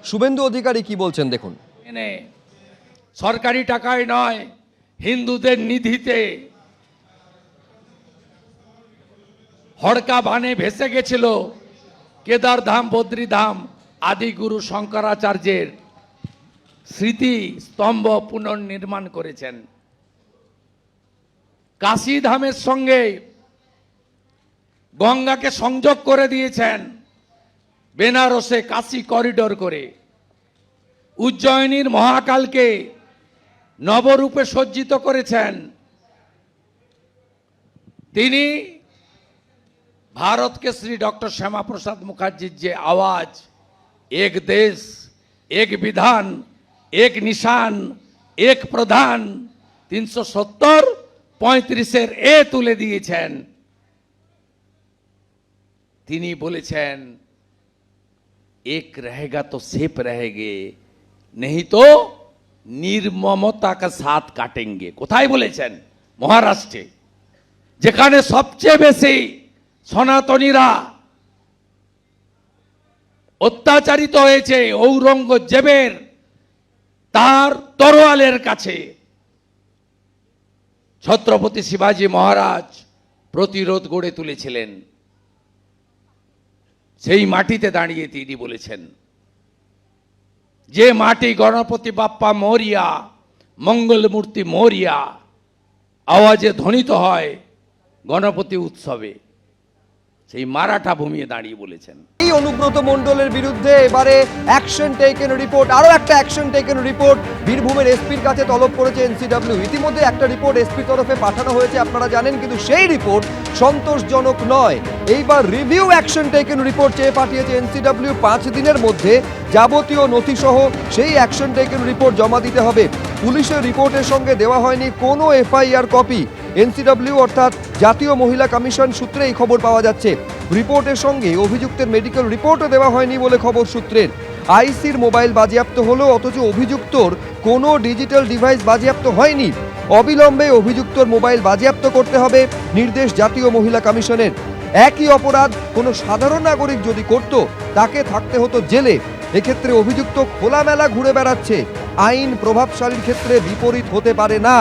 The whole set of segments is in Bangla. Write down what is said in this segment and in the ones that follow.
শুভেন্দু অধিকারী কি বলছেন দেখুন। সরকারি টাকায় নয়, হিন্দুদের নিধিতে হড়কা বানে ভেসে গেছিল কেদার ধাম, বদ্রীধাম, আদিগুরু শঙ্করাচার্যের স্মৃতি স্তম্ভ পুনর্নির্মাণ করেছেন। কাশী ধামের সঙ্গে গঙ্গাকে সংযোগ করে দিয়েছেন বেনারসে কাশী করিডোর করে। উজ্জয়িনীর মহাকালকে নবরূপে সজ্জিত করেছেন। তিনি भारत के श्री डॉक्टर श्यामा प्रसाद मुखर्जी जे आवाज एक देश एक विधान एक निशान एक प्रधान 370 35 ए तुले दिएছেন। তিনি বলেছেন एक रहेगा तो सिर्फ रहेंगे, नहीं तो निर्ममता का साथ काटेंगे। কোথায় বলেছেন? মহারাষ্ট্রে, যেখানে সবচেয়ে বেশি সনাতনীরা অত্যাচারিত হয়েছে ঔরঙ্গজেবের তার তরোয়ালের কাছে। ছত্রপতি শিবাজী মহারাজ প্রতিরোধ গড়ে তুলেছিলেন। সেই মাটিতে দাঁড়িয়ে তিনি বলেছেন, যে মাটি গণপতি বাপ্পা মরিয়া, মঙ্গলমূর্তি মরিয়া আওয়াজে ধ্বনিত হয় গণপতি উৎসবে, সেই মারাঠা ভূমিয়ে দাঁড়িয়ে বলেছেন। এই অনুব্রত মণ্ডলের বিরুদ্ধে এবারে অ্যাকশন টেকেন রিপোর্ট, আরো একটা অ্যাকশন টেকেন রিপোর্ট বীরভূমের এসপির কাছে তলব করেছে এনসিডব্লিউ। ইতিমধ্যে একটা রিপোর্ট এসপির তরফে পাঠানো হয়েছে, আপনারা জানেন, কিন্তু সেই রিপোর্ট সন্তোষজনক নয়। এইবার রিভিউ অ্যাকশন টেকেন রিপোর্ট চেয়ে পাঠিয়েছে এনসিডব্লিউ। 5 দিনের মধ্যে যাবতীয় নথিসহ সেই অ্যাকশন টেকেন রিপোর্ট জমা দিতে হবে। পুলিশের রিপোর্টের সঙ্গে দেওয়া হয়নি কোনো এফআইআর কপি। এনসিডব্লিউ অর্থাৎ জাতীয় মহিলা কমিশন সূত্রে এই খবর পাওয়া যাচ্ছে। রিপোর্টের সঙ্গে অভিযুক্তের মেডিকেল রিপোর্টও দেওয়া হয়নি বলে খবর সূত্রের। আইসির মোবাইল বাজেয়াপ্ত হলো, অথচ অভিযুক্তর কোনো ডিজিটাল ডিভাইস বাজেয়াপ্ত হয়নি। অবিলম্বে অভিযুক্তর মোবাইল বাজেয়াপ্ত করতে হবে, নির্দেশ জাতীয় মহিলা কমিশনের। একই অপরাধ কোনো সাধারণ নাগরিক যদি করত, তাকে থাকতে হতো জেলে। এক্ষেত্রে অভিযুক্ত খোলামেলা ঘুরে বেড়াচ্ছে। আইন প্রভাবশালীর ক্ষেত্রে বিপরীত হতে পারে না।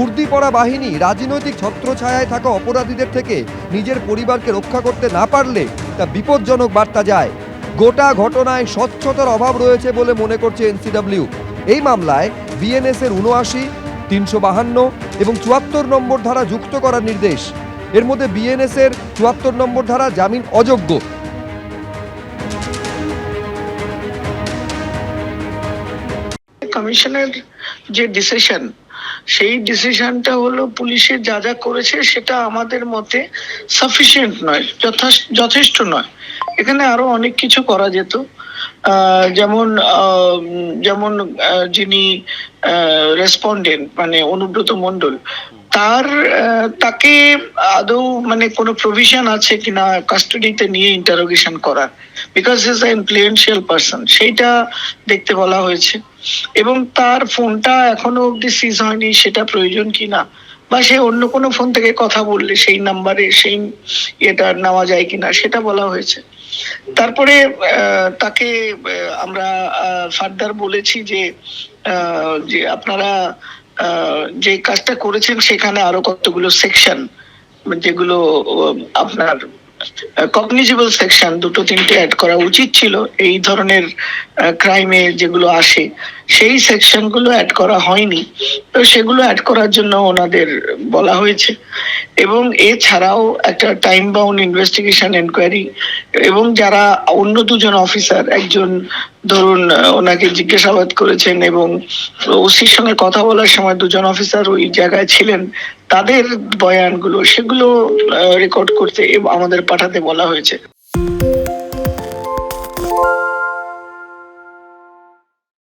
উর্দি পরা বাহিনী রাজনৈতিক ছত্রছায়ায় থাকা অপরাধীদের থেকে নিজের পরিবারকে রক্ষা করতে না পারলে তা বিপজ্জনক বার্তা যায়। গোটা ঘটনায় স্বচ্ছতার অভাব রয়েছে বলে মনে করছে এনসিডব্লিউ। এই মামলায় বিএনএস এর 79, 352 এবং 74 নম্বর ধারা যুক্ত করার নির্দেশ। এর মধ্যে বিএনএস এর 74 নম্বর ধারা জামিন অযোগ্য। কমিশনের যে ডিসিশন, সেই ডিসিশনটা হলো পুলিশের যা যা করেছে সেটা আমাদের মতে সাফিসিয়েন্ট নয়, যথেষ্ট নয়। এখানে আরো অনেক কিছু করা যেত। যেমন যেমন যিনি রেসপন্ডেন্ট মানে অনুব্রত মণ্ডল, তাকে আদৌ মানে কোনো প্রভিশন আছে কিনা কাস্টাডিতে নিয়ে ইন্টারোগেশন করার, because is a influential person, সেইটা দেখতে বলা হয়েছে। এবং তার ফোনটা এখনো অব্দি সিজ হয়নি, সেটা প্রয়োজন কিনা, বা সে অন্য কোনো ফোন থেকে কথা বললে সেই নাম্বারে সেই এটা নেওয়া যায় কিনা সেটা বলা হয়েছে। তারপরে তাকে আমরা ফার্দার বলেছি যে আপনারা যে কাজটা করেছেন সেখানে আরো কতগুলো সেকশন, যেগুলো আপনার কগনিজেবল সেকশন 2-3টে অ্যাড করা উচিত ছিল এই ধরনের ক্রাইমে যেগুলো আসে, সেই সেকশনগুলো অ্যাড করা হয়নি। তো সেগুলো অ্যাড করার জন্য ওনাদের বলা হয়েছে। এবং এছাড়াও একটা টাইম বাউন্ড ইনভেস্টিগেশন এনকোয়ারি, এবং যারা অন্য 2জন অফিসার, একজন ধরুন ওনাকে জিজ্ঞাসাবাদ করেছেন এবং ওসির সঙ্গে কথা বলার সময় 2জন অফিসার ওই জায়গায় ছিলেন, তাদের বয়ানগুলো সেগুলো রেকর্ড করতে আমাদের পাঠাতে বলা হয়েছে।